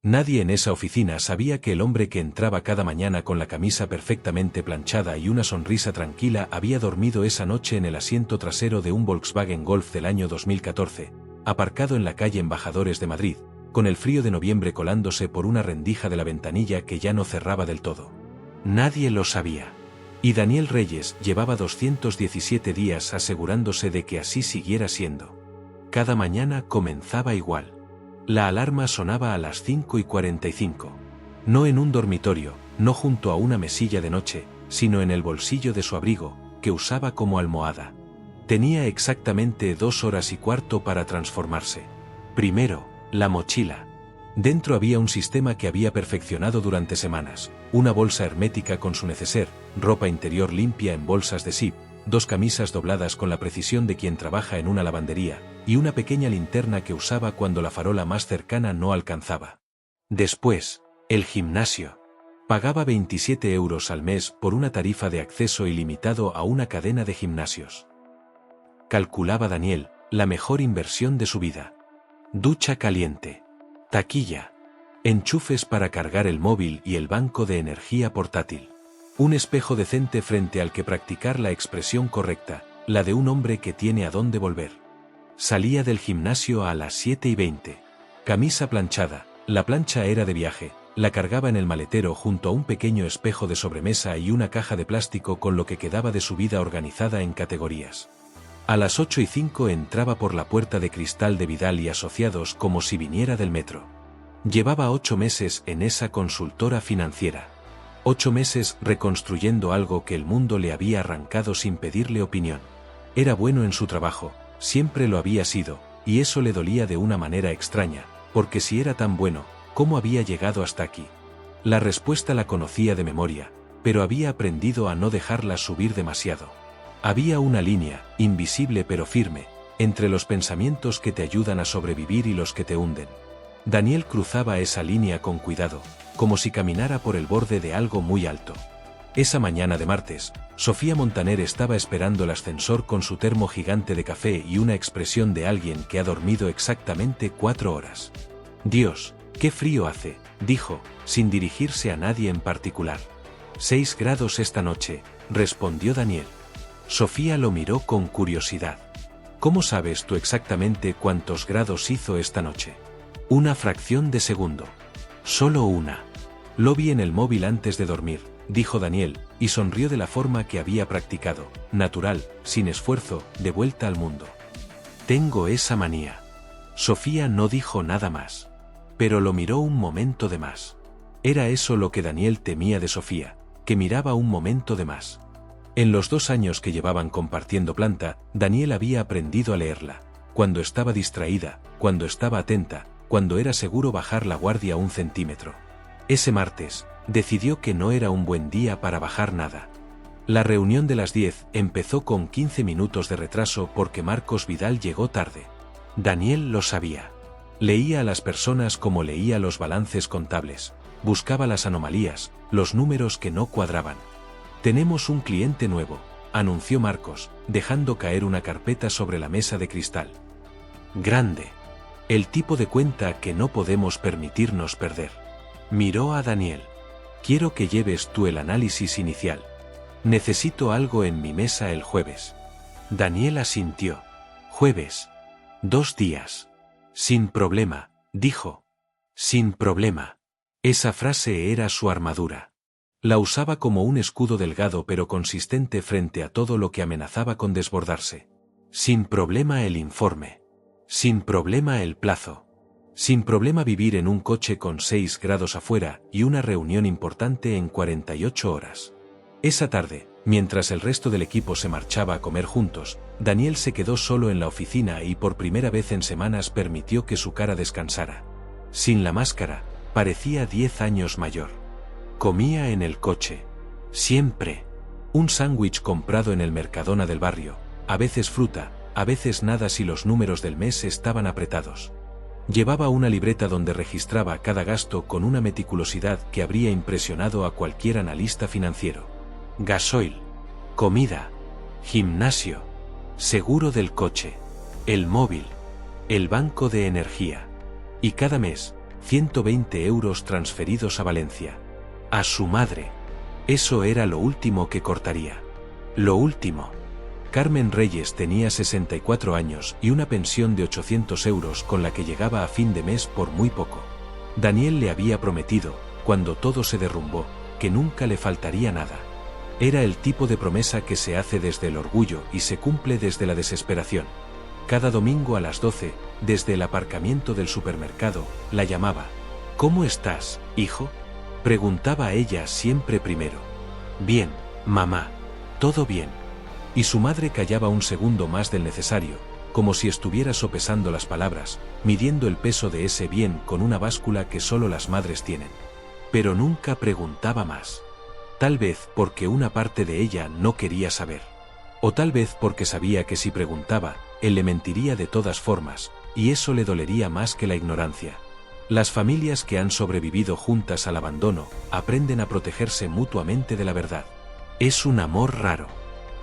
Nadie en esa oficina sabía que el hombre que entraba cada mañana con la camisa perfectamente planchada y una sonrisa tranquila había dormido esa noche en el asiento trasero de un Volkswagen Golf del año 2014, aparcado en la calle Embajadores de Madrid, con el frío de noviembre colándose por una rendija de la ventanilla que ya no cerraba del todo. Nadie lo sabía. Y Daniel Reyes llevaba 217 días asegurándose de que así siguiera siendo. Cada mañana comenzaba igual. La alarma sonaba a las 5:45. No en un dormitorio, no junto a una mesilla de noche, sino en el bolsillo de su abrigo, que usaba como almohada. Tenía exactamente 2 horas y cuarto para transformarse. Primero, la mochila. Dentro había un sistema que había perfeccionado durante semanas, una bolsa hermética con su neceser, ropa interior limpia en bolsas de zip, 2 camisas dobladas con la precisión de quien trabaja en una lavandería, y una pequeña linterna que usaba cuando la farola más cercana no alcanzaba. Después, el gimnasio. Pagaba 27 euros al mes por una tarifa de acceso ilimitado a una cadena de gimnasios. Calculaba Daniel, la mejor inversión de su vida. Ducha caliente. Taquilla. Enchufes para cargar el móvil y el banco de energía portátil. Un espejo decente frente al que practicar la expresión correcta, la de un hombre que tiene a dónde volver. Salía del gimnasio a las 7:20. Camisa planchada, la plancha era de viaje, la cargaba en el maletero junto a un pequeño espejo de sobremesa y una caja de plástico con lo que quedaba de su vida organizada en categorías. A las 8:05 entraba por la puerta de cristal de Vidal y Asociados como si viniera del metro. Llevaba 8 meses en esa consultora financiera. 8 meses reconstruyendo algo que el mundo le había arrancado sin pedirle opinión. Era bueno en su trabajo, siempre lo había sido, y eso le dolía de una manera extraña, porque si era tan bueno, ¿cómo había llegado hasta aquí? La respuesta la conocía de memoria, pero había aprendido a no dejarla subir demasiado. Había una línea, invisible pero firme, entre los pensamientos que te ayudan a sobrevivir y los que te hunden. Daniel cruzaba esa línea con cuidado, como si caminara por el borde de algo muy alto. Esa mañana de martes, Sofía Montaner estaba esperando el ascensor con su termo gigante de café y una expresión de alguien que ha dormido exactamente 4 horas. «Dios, qué frío hace», dijo, sin dirigirse a nadie en particular. 6 grados esta noche, respondió Daniel. Sofía lo miró con curiosidad. «¿Cómo sabes tú exactamente cuántos grados hizo esta noche?» «Una fracción de segundo. Solo una. Lo vi en el móvil antes de dormir», dijo Daniel, y sonrió de la forma que había practicado, natural, sin esfuerzo, de vuelta al mundo. «Tengo esa manía». Sofía no dijo nada más. Pero lo miró un momento de más. Era eso lo que Daniel temía de Sofía, que miraba un momento de más. En los 2 años que llevaban compartiendo planta, Daniel había aprendido a leerla, cuando estaba distraída, cuando estaba atenta, cuando era seguro bajar la guardia 1 centímetro. Ese martes, decidió que no era un buen día para bajar nada. La reunión de las 10 empezó con 15 minutos de retraso porque Marcos Vidal llegó tarde. Daniel lo sabía. Leía a las personas como leía los balances contables, buscaba las anomalías, los números que no cuadraban. «Tenemos un cliente nuevo», anunció Marcos, dejando caer una carpeta sobre la mesa de cristal. «Grande. El tipo de cuenta que no podemos permitirnos perder». Miró a Daniel. «Quiero que lleves tú el análisis inicial. Necesito algo en mi mesa el jueves». Daniel asintió. «Jueves. 2 días. Sin problema», dijo. «Sin problema». Esa frase era su armadura. La usaba como un escudo delgado pero consistente frente a todo lo que amenazaba con desbordarse. Sin problema el informe. Sin problema el plazo. Sin problema vivir en un coche con 6 grados afuera y una reunión importante en 48 horas. Esa tarde, mientras el resto del equipo se marchaba a comer juntos, Daniel se quedó solo en la oficina y por primera vez en semanas permitió que su cara descansara. Sin la máscara, parecía 10 años mayor. Comía en el coche. Siempre. Un sándwich comprado en el Mercadona del barrio, a veces fruta, a veces nada si los números del mes estaban apretados. Llevaba una libreta donde registraba cada gasto con una meticulosidad que habría impresionado a cualquier analista financiero. Gasoil, comida, gimnasio, seguro del coche, el móvil, el banco de energía. Y cada mes, 120 euros transferidos a Valencia. A su madre. Eso era lo último que cortaría. Lo último. Carmen Reyes tenía 64 años y una pensión de 800 euros con la que llegaba a fin de mes por muy poco. Daniel le había prometido, cuando todo se derrumbó, que nunca le faltaría nada. Era el tipo de promesa que se hace desde el orgullo y se cumple desde la desesperación. Cada domingo a las 12, desde el aparcamiento del supermercado, la llamaba. ¿Cómo estás, hijo?, preguntaba ella siempre primero. Bien, mamá. Todo bien. Y su madre callaba un segundo más del necesario, como si estuviera sopesando las palabras, midiendo el peso de ese bien con una báscula que solo las madres tienen. Pero nunca preguntaba más. Tal vez porque una parte de ella no quería saber. O tal vez porque sabía que si preguntaba, él le mentiría de todas formas, y eso le dolería más que la ignorancia. Las familias que han sobrevivido juntas al abandono, aprenden a protegerse mutuamente de la verdad. Es un amor raro.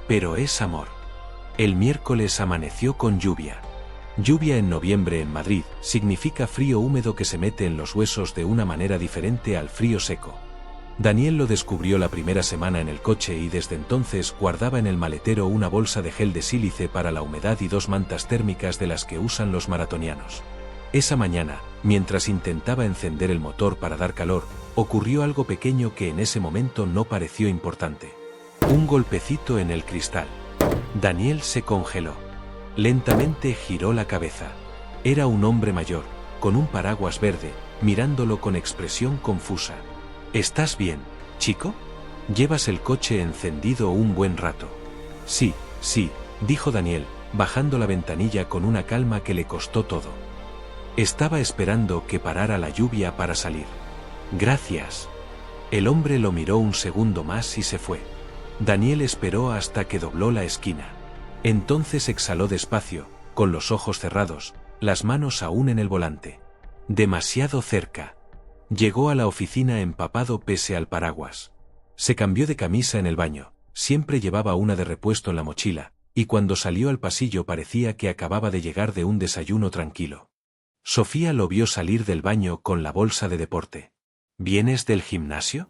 Pero es amor. El miércoles amaneció con lluvia. Lluvia en noviembre en Madrid significa frío húmedo que se mete en los huesos de una manera diferente al frío seco. Daniel lo descubrió la primera semana en el coche y desde entonces guardaba en el maletero una bolsa de gel de sílice para la humedad y 2 mantas térmicas de las que usan los maratonianos. Esa mañana, mientras intentaba encender el motor para dar calor, ocurrió algo pequeño que en ese momento no pareció importante. Un golpecito en el cristal. Daniel se congeló. Lentamente giró la cabeza. Era un hombre mayor, con un paraguas verde, mirándolo con expresión confusa. ¿Estás bien, chico? ¿Llevas el coche encendido un buen rato? Sí, dijo Daniel, bajando la ventanilla con una calma que le costó todo. Estaba esperando que parara la lluvia para salir. Gracias. El hombre lo miró un segundo más y se fue. Daniel esperó hasta que dobló la esquina. Entonces exhaló despacio, con los ojos cerrados, las manos aún en el volante. Demasiado cerca. Llegó a la oficina empapado pese al paraguas. Se cambió de camisa en el baño, siempre llevaba una de repuesto en la mochila, y cuando salió al pasillo parecía que acababa de llegar de un desayuno tranquilo. Sofía lo vio salir del baño con la bolsa de deporte. ¿Vienes del gimnasio?,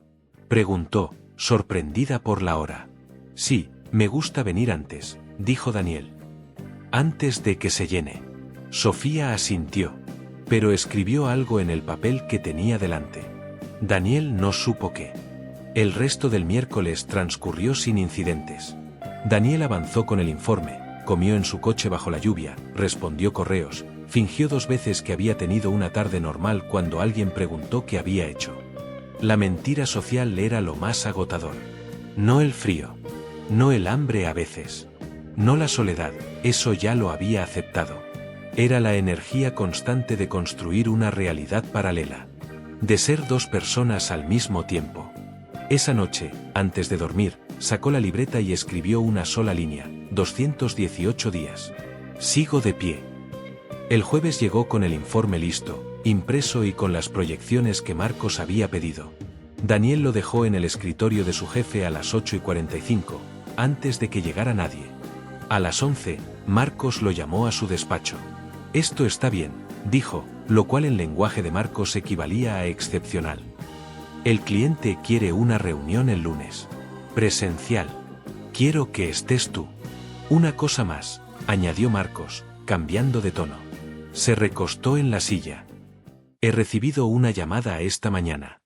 preguntó, sorprendida por la hora. Sí, me gusta venir antes, dijo Daniel. Antes de que se llene. Sofía asintió, pero escribió algo en el papel que tenía delante. Daniel no supo qué. El resto del miércoles transcurrió sin incidentes. Daniel avanzó con el informe, comió en su coche bajo la lluvia, respondió correos, fingió 2 veces que había tenido una tarde normal cuando alguien preguntó qué había hecho. La mentira social era lo más agotador. No el frío. No el hambre a veces. No la soledad, eso ya lo había aceptado. Era la energía constante de construir una realidad paralela. De ser 2 personas al mismo tiempo. Esa noche, antes de dormir, sacó la libreta y escribió una sola línea, 218 días. Sigo de pie. El jueves llegó con el informe listo, impreso y con las proyecciones que Marcos había pedido. Daniel lo dejó en el escritorio de su jefe a las 8:45, antes de que llegara nadie. A las 11, Marcos lo llamó a su despacho. Esto está bien, dijo, lo cual en lenguaje de Marcos equivalía a excepcional. El cliente quiere una reunión el lunes. Presencial. Quiero que estés tú. Una cosa más, añadió Marcos, cambiando de tono. Se recostó en la silla. He recibido una llamada esta mañana.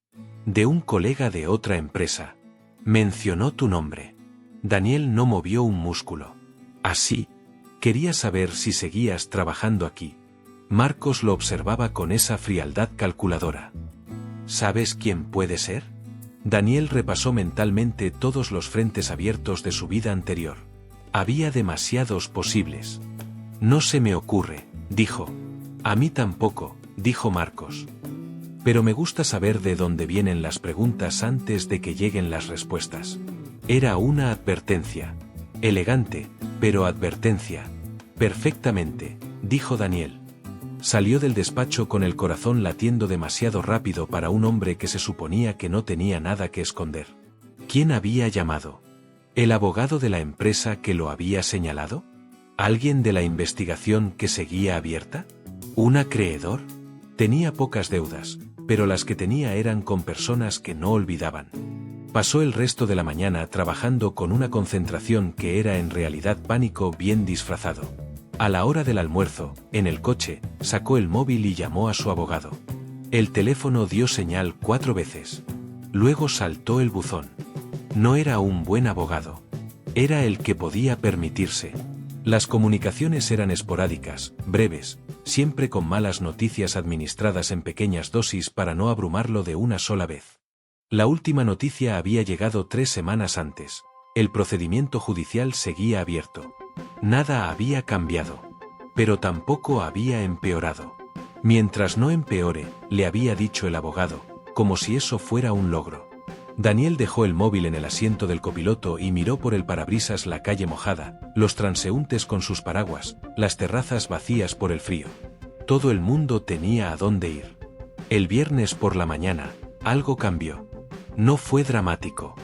De un colega de otra empresa. Mencionó tu nombre. Daniel no movió un músculo. Así. Quería saber si seguías trabajando aquí. Marcos lo observaba con esa frialdad calculadora. ¿Sabes quién puede ser? Daniel repasó mentalmente todos los frentes abiertos de su vida anterior. Había demasiados posibles. No se me ocurre, dijo. A mí tampoco, dijo Marcos. Pero me gusta saber de dónde vienen las preguntas antes de que lleguen las respuestas. Era una advertencia. Elegante, pero advertencia. Perfectamente, dijo Daniel. Salió del despacho con el corazón latiendo demasiado rápido para un hombre que se suponía que no tenía nada que esconder. ¿Quién había llamado? ¿El abogado de la empresa que lo había señalado? ¿Alguien de la investigación que seguía abierta? ¿Un acreedor? Tenía pocas deudas, pero las que tenía eran con personas que no olvidaban. Pasó el resto de la mañana trabajando con una concentración que era en realidad pánico bien disfrazado. A la hora del almuerzo, en el coche, sacó el móvil y llamó a su abogado. El teléfono dio señal 4 veces. Luego saltó el buzón. No era un buen abogado. Era el que podía permitirse. Las comunicaciones eran esporádicas, breves, siempre con malas noticias administradas en pequeñas dosis para no abrumarlo de una sola vez. La última noticia había llegado 3 semanas antes. El procedimiento judicial seguía abierto. Nada había cambiado. Pero tampoco había empeorado. Mientras no empeore, le había dicho el abogado, como si eso fuera un logro. Daniel dejó el móvil en el asiento del copiloto y miró por el parabrisas la calle mojada, los transeúntes con sus paraguas, las terrazas vacías por el frío. Todo el mundo tenía a dónde ir. El viernes por la mañana, algo cambió. No fue dramático.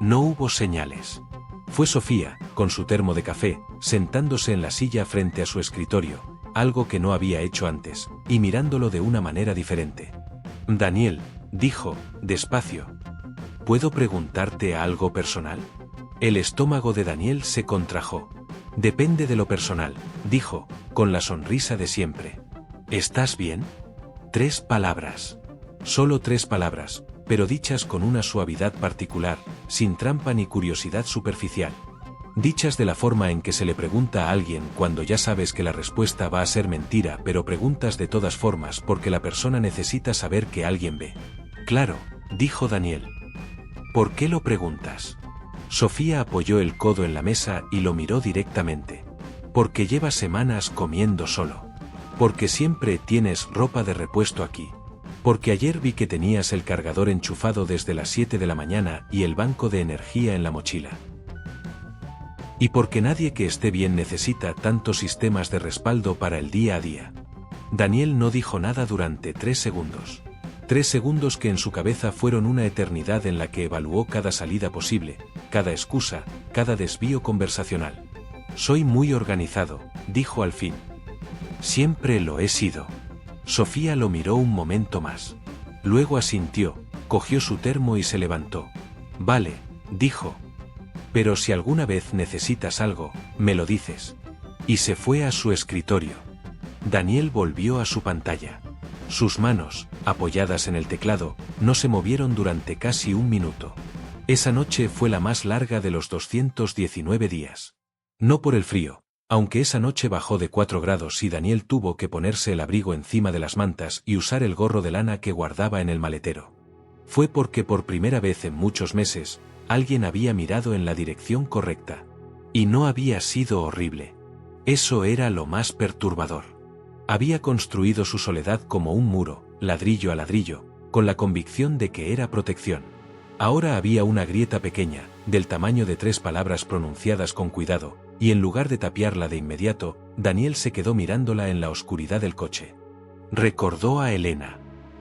No hubo señales. Fue Sofía, con su termo de café, sentándose en la silla frente a su escritorio, algo que no había hecho antes, y mirándolo de una manera diferente. Daniel, dijo, despacio. ¿Puedo preguntarte algo personal? El estómago de Daniel se contrajo. Depende de lo personal, dijo, con la sonrisa de siempre. ¿Estás bien? 3 palabras. Solo 3 palabras, pero dichas con una suavidad particular, sin trampa ni curiosidad superficial. Dichas de la forma en que se le pregunta a alguien cuando ya sabes que la respuesta va a ser mentira, pero preguntas de todas formas porque la persona necesita saber que alguien ve. Claro, dijo Daniel. ¿Por qué lo preguntas? Sofía apoyó el codo en la mesa y lo miró directamente. Porque llevas semanas comiendo solo. Porque siempre tienes ropa de repuesto aquí. Porque ayer vi que tenías el cargador enchufado desde las 7 de la mañana y el banco de energía en la mochila. Y porque nadie que esté bien necesita tantos sistemas de respaldo para el día a día. Daniel no dijo nada durante 3 segundos. 3 segundos que en su cabeza fueron una eternidad en la que evaluó cada salida posible, cada excusa, cada desvío conversacional. Soy muy organizado, dijo al fin. Siempre lo he sido. Sofía lo miró un momento más. Luego asintió, cogió su termo y se levantó. Vale, dijo. Pero si alguna vez necesitas algo, me lo dices. Y se fue a su escritorio. Daniel volvió a su pantalla. Sus manos, apoyadas en el teclado, no se movieron durante casi 1 minuto. Esa noche fue la más larga de los 219 días. No por el frío, aunque esa noche bajó de 4 grados y Daniel tuvo que ponerse el abrigo encima de las mantas y usar el gorro de lana que guardaba en el maletero. Fue porque por primera vez en muchos meses, alguien había mirado en la dirección correcta. Y no había sido horrible. Eso era lo más perturbador. Había construido su soledad como un muro, ladrillo a ladrillo, con la convicción de que era protección. Ahora había una grieta pequeña, del tamaño de 3 palabras pronunciadas con cuidado, y en lugar de tapiarla de inmediato, Daniel se quedó mirándola en la oscuridad del coche. Recordó a Elena.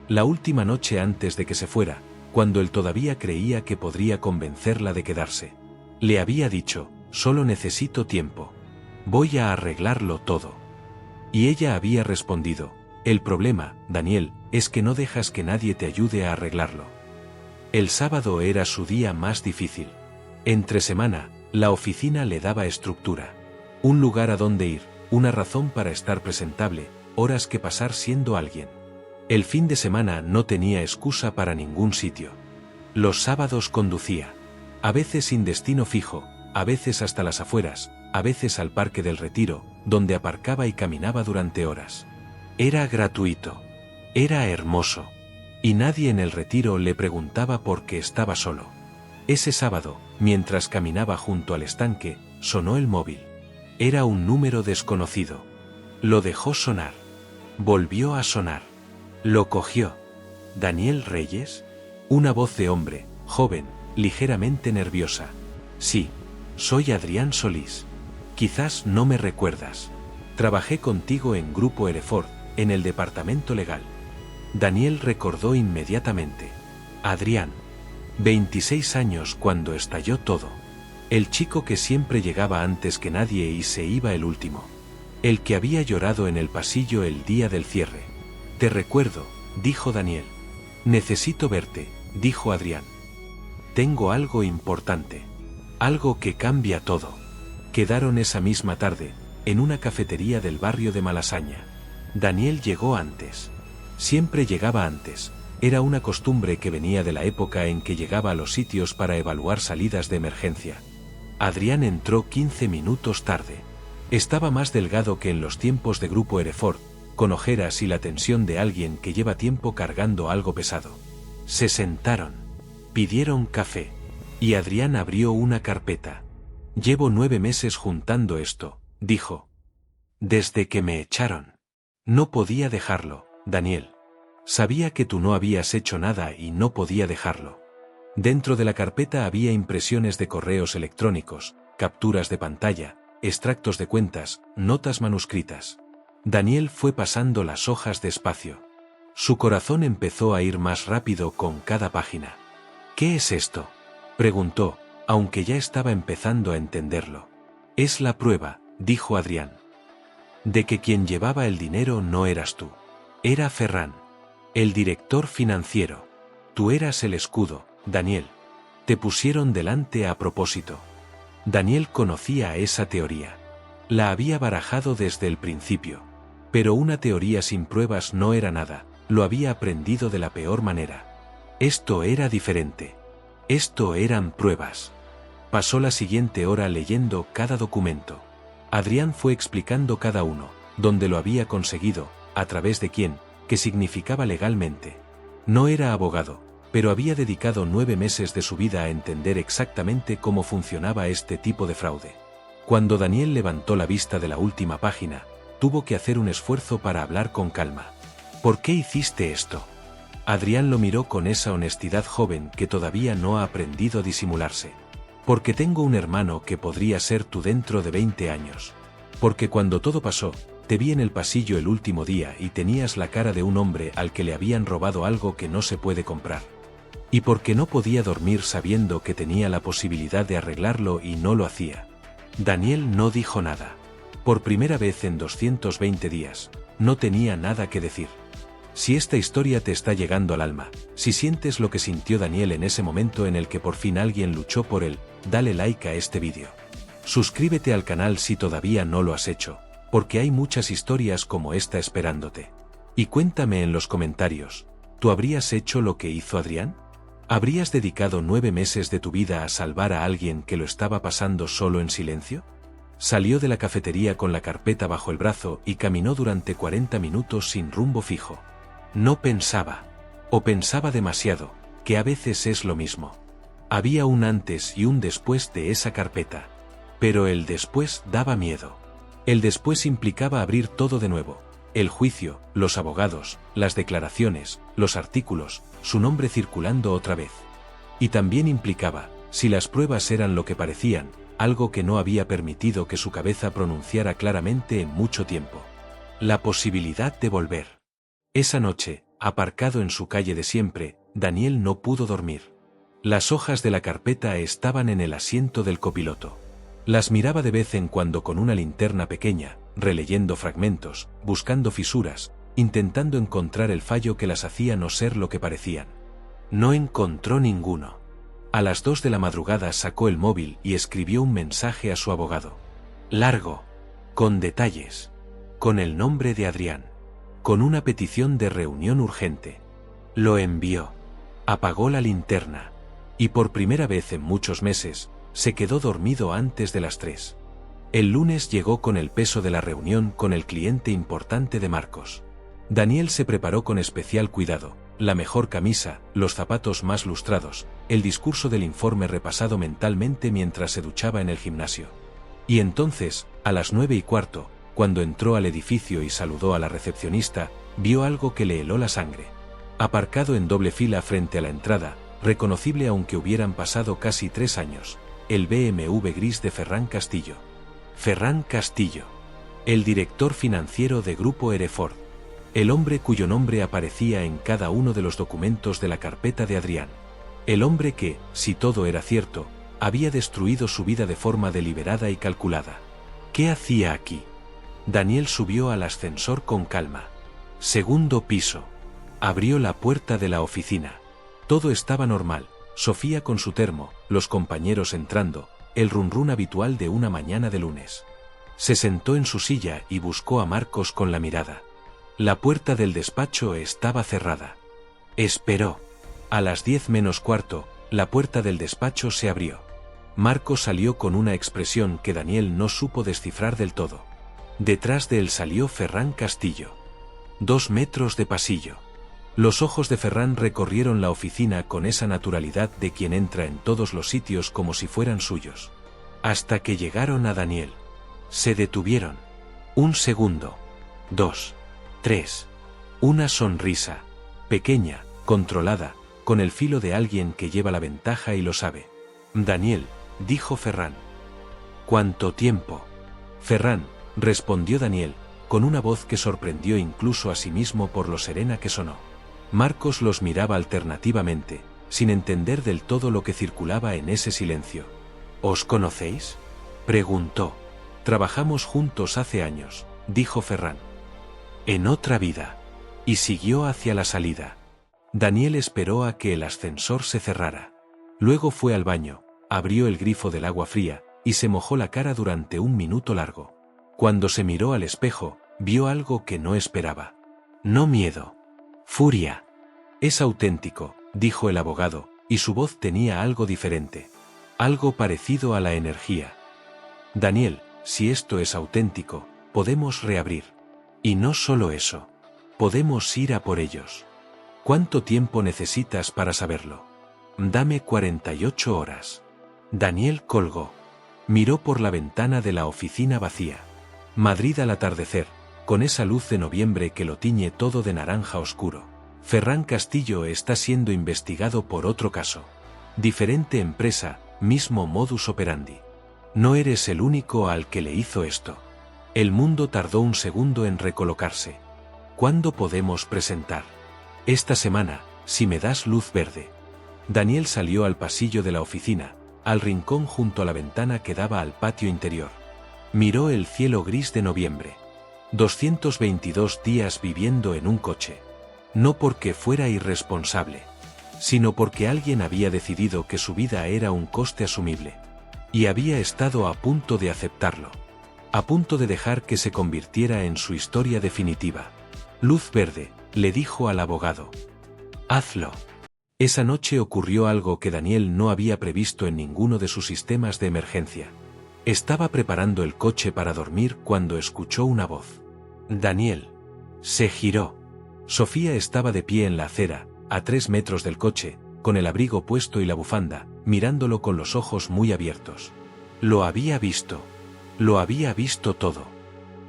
La última noche antes de que se fuera, cuando él todavía creía que podría convencerla de quedarse. Le había dicho, solo necesito tiempo. Voy a arreglarlo todo. Y ella había respondido, el problema, Daniel, es que no dejas que nadie te ayude a arreglarlo. El sábado era su día más difícil. Entre semana, la oficina le daba estructura. Un lugar a donde ir, una razón para estar presentable, horas que pasar siendo alguien. El fin de semana no tenía excusa para ningún sitio. Los sábados conducía. A veces sin destino fijo, a veces hasta las afueras, a veces al Parque del Retiro, donde aparcaba y caminaba durante horas. Era gratuito. Era hermoso. Y nadie en el Retiro le preguntaba por qué estaba solo. Ese sábado, mientras caminaba junto al estanque, sonó el móvil. Era un número desconocido. Lo dejó sonar. Volvió a sonar. Lo cogió. ¿Daniel Reyes? Una voz de hombre, joven, ligeramente nerviosa. Sí, soy Adrián Solís. Quizás no me recuerdas. Trabajé contigo en Grupo Hereford, en el departamento legal. Daniel recordó inmediatamente. Adrián. 26 años cuando estalló todo. El chico que siempre llegaba antes que nadie y se iba el último. El que había llorado en el pasillo el día del cierre. Te recuerdo, dijo Daniel. Necesito verte, dijo Adrián. Tengo algo importante. Algo que cambia todo. Quedaron esa misma tarde, en una cafetería del barrio de Malasaña. Daniel llegó antes. Siempre llegaba antes. Era una costumbre que venía de la época en que llegaba a los sitios para evaluar salidas de emergencia. Adrián entró 15 minutos tarde. Estaba más delgado que en los tiempos de Grupo Hereford, con ojeras y la tensión de alguien que lleva tiempo cargando algo pesado. Se sentaron. Pidieron café. Y Adrián abrió una carpeta. Llevo 9 meses juntando esto, dijo. Desde que me echaron. No podía dejarlo, Daniel. Sabía que tú no habías hecho nada y no podía dejarlo. Dentro de la carpeta había impresiones de correos electrónicos, capturas de pantalla, extractos de cuentas, notas manuscritas. Daniel fue pasando las hojas despacio. Su corazón empezó a ir más rápido con cada página. ¿Qué es esto?, preguntó, aunque ya estaba empezando a entenderlo. Es la prueba, dijo Adrián. De que quien llevaba el dinero no eras tú. Era Ferran, el director financiero. Tú eras el escudo, Daniel. Te pusieron delante a propósito. Daniel conocía esa teoría. La había barajado desde el principio. Pero una teoría sin pruebas no era nada, lo había aprendido de la peor manera. Esto era diferente. Esto eran pruebas. Pasó la siguiente hora leyendo cada documento. Adrián fue explicando cada uno, dónde lo había conseguido, a través de quién, qué significaba legalmente. No era abogado, pero había dedicado 9 meses de su vida a entender exactamente cómo funcionaba este tipo de fraude. Cuando Daniel levantó la vista de la última página, tuvo que hacer un esfuerzo para hablar con calma. ¿Por qué hiciste esto? Adrián lo miró con esa honestidad joven que todavía no ha aprendido a disimularse. Porque tengo un hermano que podría ser tú dentro de 20 años. Porque cuando todo pasó, te vi en el pasillo el último día y tenías la cara de un hombre al que le habían robado algo que no se puede comprar. Y porque no podía dormir sabiendo que tenía la posibilidad de arreglarlo y no lo hacía. Daniel no dijo nada. Por primera vez en 220 días, no tenía nada que decir. Si esta historia te está llegando al alma, si sientes lo que sintió Daniel en ese momento en el que por fin alguien luchó por él, dale like a este vídeo. Suscríbete al canal si todavía no lo has hecho, porque hay muchas historias como esta esperándote. Y cuéntame en los comentarios, ¿tú habrías hecho lo que hizo Adrián? ¿Habrías dedicado 9 meses de tu vida a salvar a alguien que lo estaba pasando solo en silencio? Salió de la cafetería con la carpeta bajo el brazo y caminó durante 40 minutos sin rumbo fijo. No pensaba, o pensaba demasiado, que a veces es lo mismo. Había un antes y un después de esa carpeta. Pero el después daba miedo. El después implicaba abrir todo de nuevo. El juicio, los abogados, las declaraciones, los artículos, su nombre circulando otra vez. Y también implicaba, si las pruebas eran lo que parecían, algo que no había permitido que su cabeza pronunciara claramente en mucho tiempo. La posibilidad de volver. Esa noche, aparcado en su calle de siempre, Daniel no pudo dormir. Las hojas de la carpeta estaban en el asiento del copiloto. Las miraba de vez en cuando con una linterna pequeña, releyendo fragmentos, buscando fisuras, intentando encontrar el fallo que las hacía no ser lo que parecían. No encontró ninguno. A las 2 de la madrugada sacó el móvil y escribió un mensaje a su abogado. Largo. Con detalles. Con el nombre de Adrián. Con una petición de reunión urgente. Lo envió. Apagó la linterna. Y por primera vez en muchos meses, se quedó dormido antes de las 3. El lunes llegó con el peso de la reunión con el cliente importante de Marcos. Daniel se preparó con especial cuidado, la mejor camisa, los zapatos más lustrados, el discurso del informe repasado mentalmente mientras se duchaba en el gimnasio. Y entonces, a las 9:15, cuando entró al edificio y saludó a la recepcionista, vio algo que le heló la sangre. Aparcado en doble fila frente a la entrada, reconocible aunque hubieran pasado casi 3 años, el BMW gris de Ferran Castillo. Ferran Castillo. El director financiero de Grupo Hereford. El hombre cuyo nombre aparecía en cada uno de los documentos de la carpeta de Adrián. El hombre que, si todo era cierto, había destruido su vida de forma deliberada y calculada. ¿Qué hacía aquí? Daniel subió al ascensor con calma. Segundo piso. Abrió la puerta de la oficina. Todo estaba normal, Sofía con su termo, los compañeros entrando, el run habitual de una mañana de lunes. Se sentó en su silla y buscó a Marcos con la mirada. La puerta del despacho estaba cerrada. Esperó. A las 10 menos cuarto, la puerta del despacho se abrió. Marcos salió con una expresión que Daniel no supo descifrar del todo. Detrás de él salió Ferran Castillo. 2 metros de pasillo. Los ojos de Ferran recorrieron la oficina con esa naturalidad de quien entra en todos los sitios como si fueran suyos. Hasta que llegaron a Daniel. Se detuvieron. 1 segundo. 2. 3. Una sonrisa. Pequeña, controlada, con el filo de alguien que lleva la ventaja y lo sabe. Daniel, dijo Ferran. ¿Cuánto tiempo? Ferran, respondió Daniel, con una voz que sorprendió incluso a sí mismo por lo serena que sonó. Marcos los miraba alternativamente, sin entender del todo lo que circulaba en ese silencio. ¿Os conocéis?, preguntó. Trabajamos juntos hace años, dijo Ferran. En otra vida. Y siguió hacia la salida. Daniel esperó a que el ascensor se cerrara. Luego fue al baño, abrió el grifo del agua fría, y se mojó la cara durante un minuto largo. Cuando se miró al espejo, vio algo que no esperaba. No miedo. Furia. Es auténtico, dijo el abogado, y su voz tenía algo diferente. Algo parecido a la energía. Daniel, si esto es auténtico, podemos reabrir. Y no solo eso. Podemos ir a por ellos. ¿Cuánto tiempo necesitas para saberlo? Dame 48 horas. Daniel colgó. Miró por la ventana de la oficina vacía. Madrid al atardecer, con esa luz de noviembre que lo tiñe todo de naranja oscuro. Ferran Castillo está siendo investigado por otro caso. Diferente empresa, mismo modus operandi. No eres el único al que le hizo esto. El mundo tardó un segundo en recolocarse. ¿Cuándo podemos presentar? Esta semana, si me das luz verde. Daniel salió al pasillo de la oficina, al rincón junto a la ventana que daba al patio interior. Miró el cielo gris de noviembre. 222 días viviendo en un coche. No porque fuera irresponsable, sino porque alguien había decidido que su vida era un coste asumible. Y había estado a punto de aceptarlo. A punto de dejar que se convirtiera en su historia definitiva. Luz verde, le dijo al abogado. Hazlo. Esa noche ocurrió algo que Daniel no había previsto en ninguno de sus sistemas de emergencia. Estaba preparando el coche para dormir cuando escuchó una voz. Daniel. Se giró. Sofía estaba de pie en la acera, a 3 metros del coche, con el abrigo puesto y la bufanda, mirándolo con los ojos muy abiertos. Lo había visto. Lo había visto todo.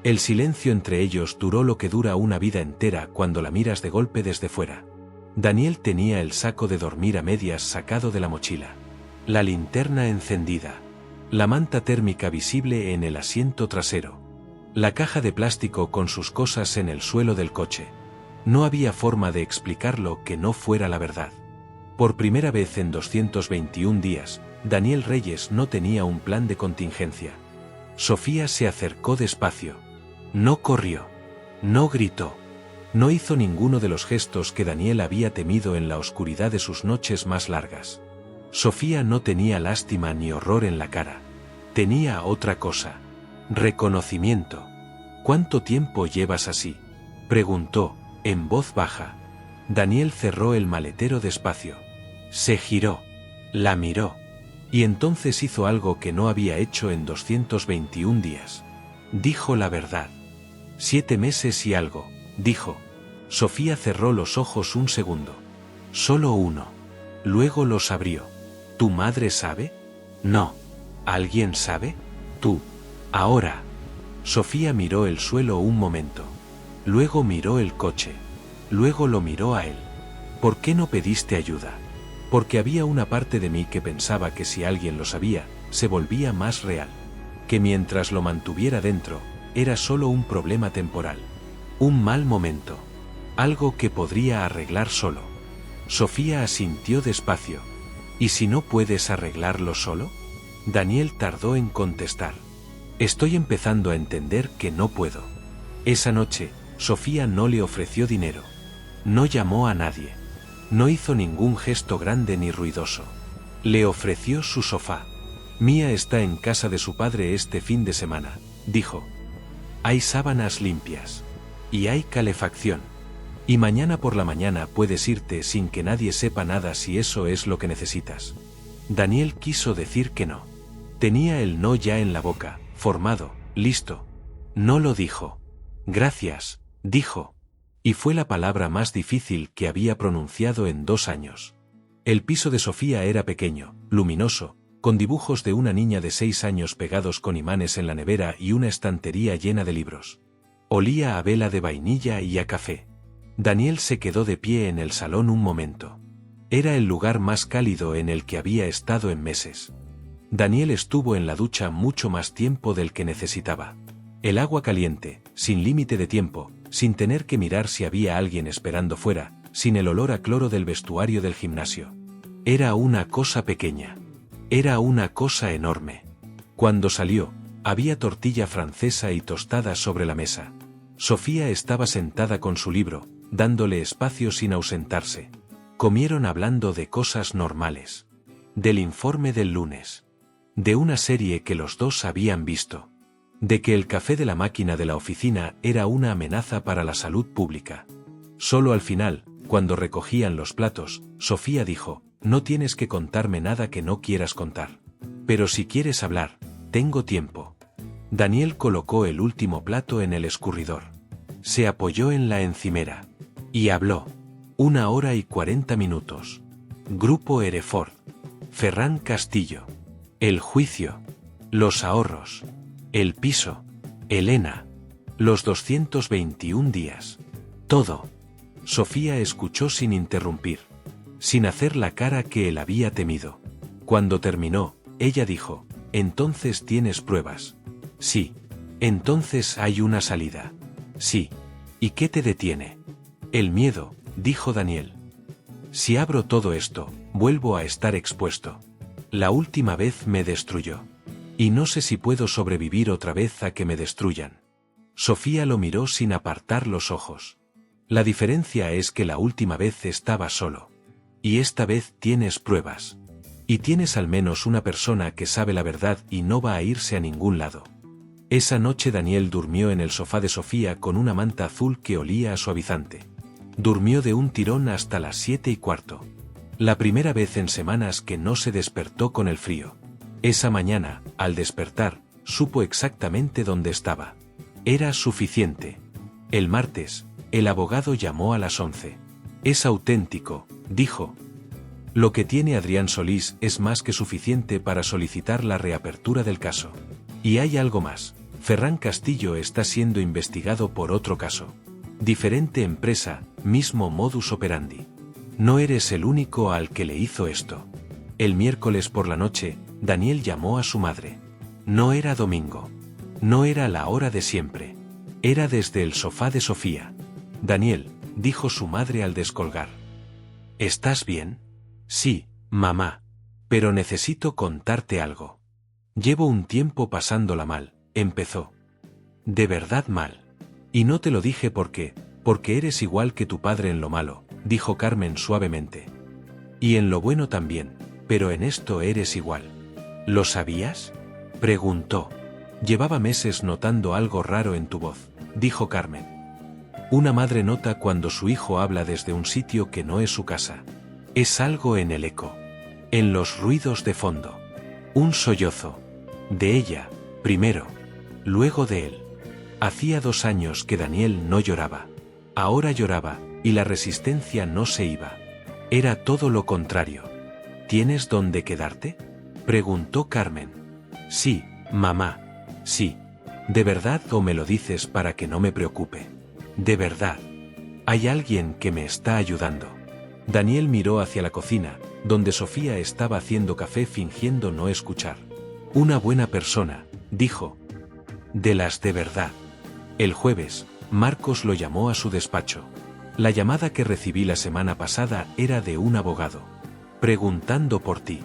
El silencio entre ellos duró lo que dura una vida entera cuando la miras de golpe desde fuera. Daniel tenía el saco de dormir a medias sacado de la mochila. La linterna encendida. La manta térmica visible en el asiento trasero. La caja de plástico con sus cosas en el suelo del coche. No había forma de explicarlo que no fuera la verdad. Por primera vez en 221 días, Daniel Reyes no tenía un plan de contingencia. Sofía se acercó despacio. No corrió. No gritó. No hizo ninguno de los gestos que Daniel había temido en la oscuridad de sus noches más largas. Sofía no tenía lástima ni horror en la cara. Tenía otra cosa. Reconocimiento. ¿Cuánto tiempo llevas así?, preguntó, en voz baja. Daniel cerró el maletero despacio. Se giró. La miró. Y entonces hizo algo que no había hecho en 221 días. Dijo la verdad. 7 meses y algo, dijo. Sofía cerró los ojos un segundo. Solo uno. Luego los abrió. ¿Tu madre sabe? No. ¿Alguien sabe? Tú. Ahora. Sofía miró el suelo un momento. Luego miró el coche. Luego lo miró a él. ¿Por qué no pediste ayuda? Porque había una parte de mí que pensaba que si alguien lo sabía, se volvía más real. Que mientras lo mantuviera dentro, era solo un problema temporal. Un mal momento. Algo que podría arreglar solo. Sofía asintió despacio. ¿Y si no puedes arreglarlo solo? Daniel tardó en contestar. Estoy empezando a entender que no puedo. Esa noche, Sofía no le ofreció dinero. No llamó a nadie. No hizo ningún gesto grande ni ruidoso. Le ofreció su sofá. Mía está en casa de su padre este fin de semana, dijo. Hay sábanas limpias. Y hay calefacción. Y mañana por la mañana puedes irte sin que nadie sepa nada si eso es lo que necesitas. Daniel quiso decir que no. Tenía el no ya en la boca, formado, listo. No lo dijo. Gracias, dijo. Y fue la palabra más difícil que había pronunciado en 2 años. El piso de Sofía era pequeño, luminoso, con dibujos de una niña de 6 años pegados con imanes en la nevera y una estantería llena de libros. Olía a vela de vainilla y a café. Daniel se quedó de pie en el salón un momento. Era el lugar más cálido en el que había estado en meses. Daniel estuvo en la ducha mucho más tiempo del que necesitaba. El agua caliente, sin límite de tiempo, sin tener que mirar si había alguien esperando fuera, sin el olor a cloro del vestuario del gimnasio. Era una cosa pequeña. Era una cosa enorme. Cuando salió, había tortilla francesa y tostadas sobre la mesa. Sofía estaba sentada con su libro, dándole espacio sin ausentarse. Comieron hablando de cosas normales. Del informe del lunes. De una serie que los dos habían visto. De que el café de la máquina de la oficina era una amenaza para la salud pública. Solo al final, cuando recogían los platos, Sofía dijo, no tienes que contarme nada que no quieras contar. Pero si quieres hablar, tengo tiempo. Daniel colocó el último plato en el escurridor. Se apoyó en la encimera. Y habló. 1 hora y 40 minutos. Grupo Hereford. Ferran Castillo. El juicio. Los ahorros. El piso. Elena. Los 221 días. Todo. Sofía escuchó sin interrumpir. Sin hacer la cara que él había temido. Cuando terminó, ella dijo, ¿entonces tienes pruebas? Sí. Entonces hay una salida. Sí. ¿Y qué te detiene? El miedo, dijo Daniel. Si abro todo esto, vuelvo a estar expuesto. La última vez me destruyó. Y no sé si puedo sobrevivir otra vez a que me destruyan. Sofía lo miró sin apartar los ojos. La diferencia es que la última vez estaba solo. Y esta vez tienes pruebas. Y tienes al menos una persona que sabe la verdad y no va a irse a ningún lado. Esa noche Daniel durmió en el sofá de Sofía con una manta azul que olía a suavizante. Durmió de un tirón hasta las 7:15. La primera vez en semanas que no se despertó con el frío. Esa mañana, al despertar, supo exactamente dónde estaba. Era suficiente. El martes, el abogado llamó a las 11. Es auténtico, dijo. Lo que tiene Adrián Solís es más que suficiente para solicitar la reapertura del caso. Y hay algo más. Ferran Castillo está siendo investigado por otro caso. Diferente empresa, mismo modus operandi. No eres el único al que le hizo esto. El miércoles por la noche, Daniel llamó a su madre. No era domingo. No era la hora de siempre. Era desde el sofá de Sofía. Daniel, dijo su madre al descolgar. ¿Estás bien? Sí, mamá. Pero necesito contarte algo. Llevo un tiempo pasándola mal, empezó. De verdad mal. Y no te lo dije porque eres igual que tu padre en lo malo, dijo Carmen suavemente. Y en lo bueno también, pero en esto eres igual. ¿Lo sabías? Preguntó. Llevaba meses notando algo raro en tu voz, dijo Carmen. Una madre nota cuando su hijo habla desde un sitio que no es su casa. Es algo en el eco. En los ruidos de fondo. Un sollozo. De ella, primero. Luego de él. Hacía 2 años que Daniel no lloraba. Ahora lloraba, y la resistencia no se iba. Era todo lo contrario. ¿Tienes dónde quedarte? Preguntó Carmen. Sí, mamá. Sí. ¿De verdad o me lo dices para que no me preocupe? De verdad. Hay alguien que me está ayudando. Daniel miró hacia la cocina, donde Sofía estaba haciendo café fingiendo no escuchar. Una buena persona, dijo. De las de verdad. El jueves, Marcos lo llamó a su despacho. La llamada que recibí la semana pasada era de un abogado. Preguntando por ti.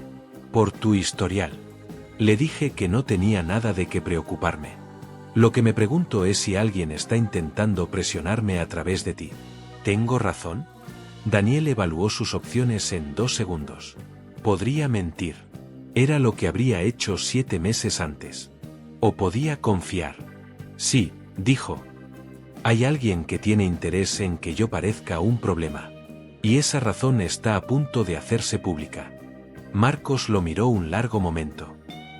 Por tu historial. Le dije que no tenía nada de qué preocuparme. Lo que me pregunto es si alguien está intentando presionarme a través de ti. ¿Tengo razón? Daniel evaluó sus opciones en 2 segundos. Podría mentir. Era lo que habría hecho 7 meses antes. O podía confiar. Sí, dijo. Hay alguien que tiene interés en que yo parezca un problema. Y esa razón está a punto de hacerse pública. Marcos lo miró un largo momento.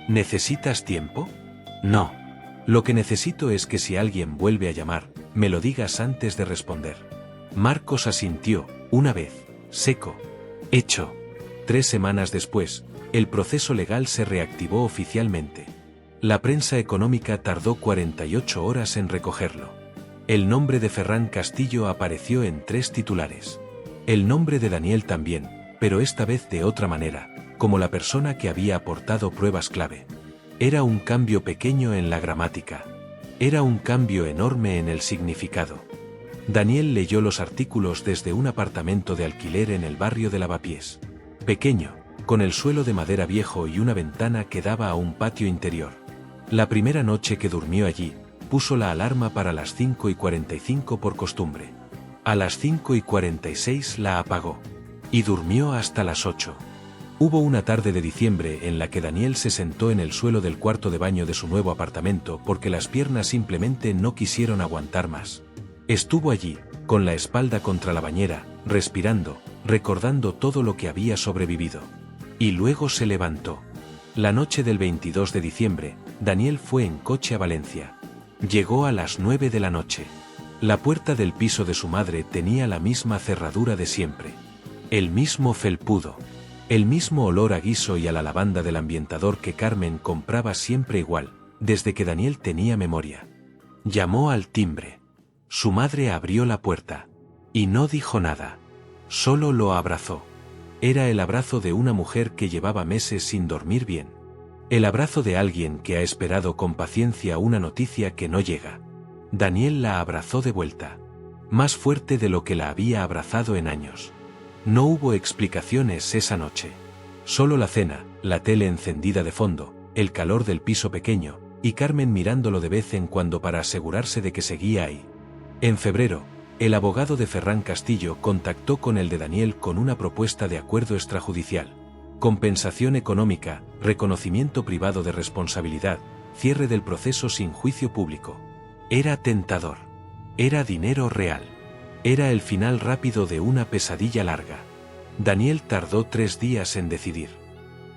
¿Necesitas tiempo? No. Lo que necesito es que si alguien vuelve a llamar, me lo digas antes de responder. Marcos asintió, una vez, seco. Hecho. 3 semanas después, el proceso legal se reactivó oficialmente. La prensa económica tardó 48 horas en recogerlo. El nombre de Ferran Castillo apareció en 3 titulares. El nombre de Daniel también, pero esta vez de otra manera, como la persona que había aportado pruebas clave. Era un cambio pequeño en la gramática. Era un cambio enorme en el significado. Daniel leyó los artículos desde un apartamento de alquiler en el barrio de Lavapiés. Pequeño, con el suelo de madera viejo y una ventana que daba a un patio interior. La primera noche que durmió allí, puso la alarma para las 5:45 por costumbre. A las 5:46 la apagó. Y durmió hasta las 8. Hubo una tarde de diciembre en la que Daniel se sentó en el suelo del cuarto de baño de su nuevo apartamento porque las piernas simplemente no quisieron aguantar más. Estuvo allí, con la espalda contra la bañera, respirando, recordando todo lo que había sobrevivido. Y luego se levantó. La noche del 22 de diciembre, Daniel fue en coche a Valencia. Llegó a las 9 de la noche. La puerta del piso de su madre tenía la misma cerradura de siempre. El mismo felpudo. El mismo olor a guiso y a la lavanda del ambientador que Carmen compraba siempre igual, desde que Daniel tenía memoria. Llamó al timbre. Su madre abrió la puerta. Y no dijo nada. Solo lo abrazó. Era el abrazo de una mujer que llevaba meses sin dormir bien. El abrazo de alguien que ha esperado con paciencia una noticia que no llega. Daniel la abrazó de vuelta. Más fuerte de lo que la había abrazado en años. No hubo explicaciones esa noche. Solo la cena, la tele encendida de fondo, el calor del piso pequeño, y Carmen mirándolo de vez en cuando para asegurarse de que seguía ahí. En febrero, el abogado de Ferran Castillo contactó con el de Daniel con una propuesta de acuerdo extrajudicial. Compensación económica, reconocimiento privado de responsabilidad, cierre del proceso sin juicio público. Era tentador. Era dinero real. Era el final rápido de una pesadilla larga. Daniel tardó 3 días en decidir.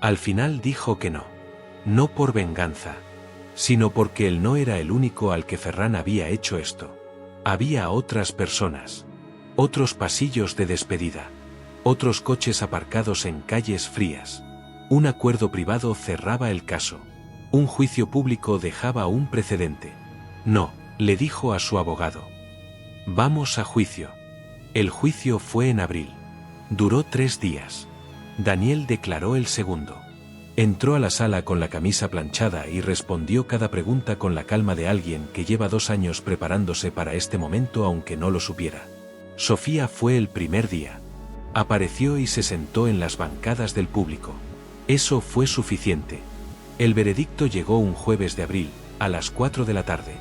Al final dijo que no. No por venganza, sino porque él no era el único al que Ferran había hecho esto. Había otras personas. Otros pasillos de despedida. Otros coches aparcados en calles frías. Un acuerdo privado cerraba el caso. Un juicio público dejaba un precedente. No, le dijo a su abogado. Vamos a juicio. El juicio fue en abril. Duró 3 días. Daniel declaró el segundo. Entró a la sala con la camisa planchada y respondió cada pregunta con la calma de alguien que lleva 2 años preparándose para este momento aunque no lo supiera. Sofía fue el primer día. Apareció y se sentó en las bancadas del público. Eso fue suficiente. El veredicto llegó un jueves de abril, a las 4 de la tarde.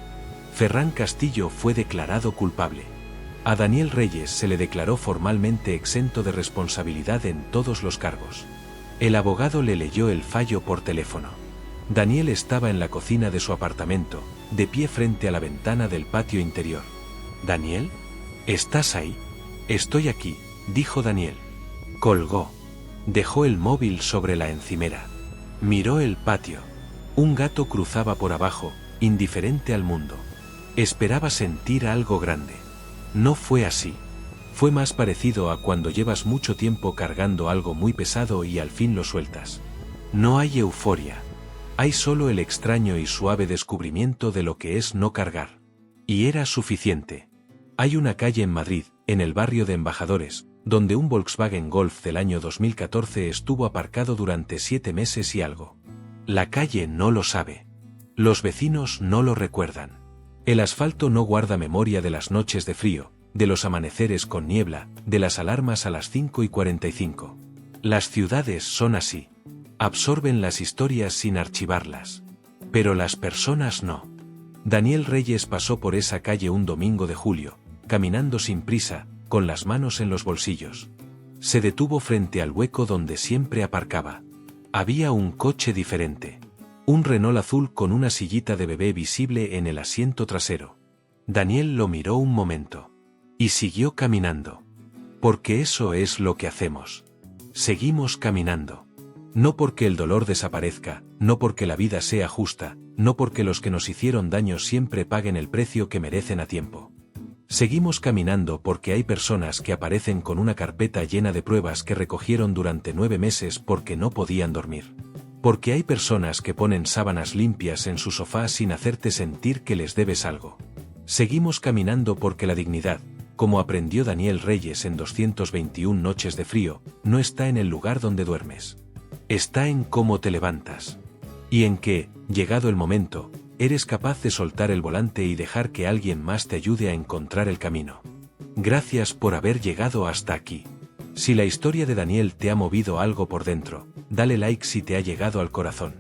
Ferran Castillo fue declarado culpable. A Daniel Reyes se le declaró formalmente exento de responsabilidad en todos los cargos. El abogado le leyó el fallo por teléfono. Daniel estaba en la cocina de su apartamento, de pie frente a la ventana del patio interior. «¿Daniel? ¿Estás ahí?» «Estoy aquí», dijo Daniel. Colgó. Dejó el móvil sobre la encimera. Miró el patio. Un gato cruzaba por abajo, indiferente al mundo. Esperaba sentir algo grande. No fue así. Fue más parecido a cuando llevas mucho tiempo cargando algo muy pesado y al fin lo sueltas. No hay euforia. Hay solo el extraño y suave descubrimiento de lo que es no cargar. Y era suficiente. Hay una calle en Madrid, en el barrio de Embajadores, donde un Volkswagen Golf del año 2014 estuvo aparcado durante 7 meses y algo. La calle no lo sabe. Los vecinos no lo recuerdan. El asfalto no guarda memoria de las noches de frío, de los amaneceres con niebla, de las alarmas a las 5:45. Las ciudades son así. Absorben las historias sin archivarlas. Pero las personas no. Daniel Reyes pasó por esa calle un domingo de julio, caminando sin prisa, con las manos en los bolsillos. Se detuvo frente al hueco donde siempre aparcaba. Había un coche diferente. Un Renault azul con una sillita de bebé visible en el asiento trasero. Daniel lo miró un momento. Y siguió caminando. Porque eso es lo que hacemos. Seguimos caminando. No porque el dolor desaparezca, no porque la vida sea justa, no porque los que nos hicieron daño siempre paguen el precio que merecen a tiempo. Seguimos caminando porque hay personas que aparecen con una carpeta llena de pruebas que recogieron durante 9 meses porque no podían dormir. Porque hay personas que ponen sábanas limpias en su sofá sin hacerte sentir que les debes algo. Seguimos caminando porque la dignidad, como aprendió Daniel Reyes en 221 noches de frío, no está en el lugar donde duermes. Está en cómo te levantas. Y en que, llegado el momento, eres capaz de soltar el volante y dejar que alguien más te ayude a encontrar el camino. Gracias por haber llegado hasta aquí. Si la historia de Daniel te ha movido algo por dentro, dale like si te ha llegado al corazón.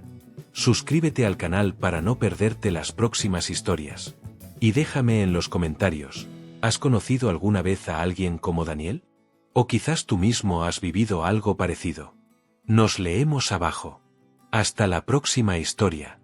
Suscríbete al canal para no perderte las próximas historias. Y déjame en los comentarios, ¿has conocido alguna vez a alguien como Daniel? O quizás tú mismo has vivido algo parecido. Nos leemos abajo. Hasta la próxima historia.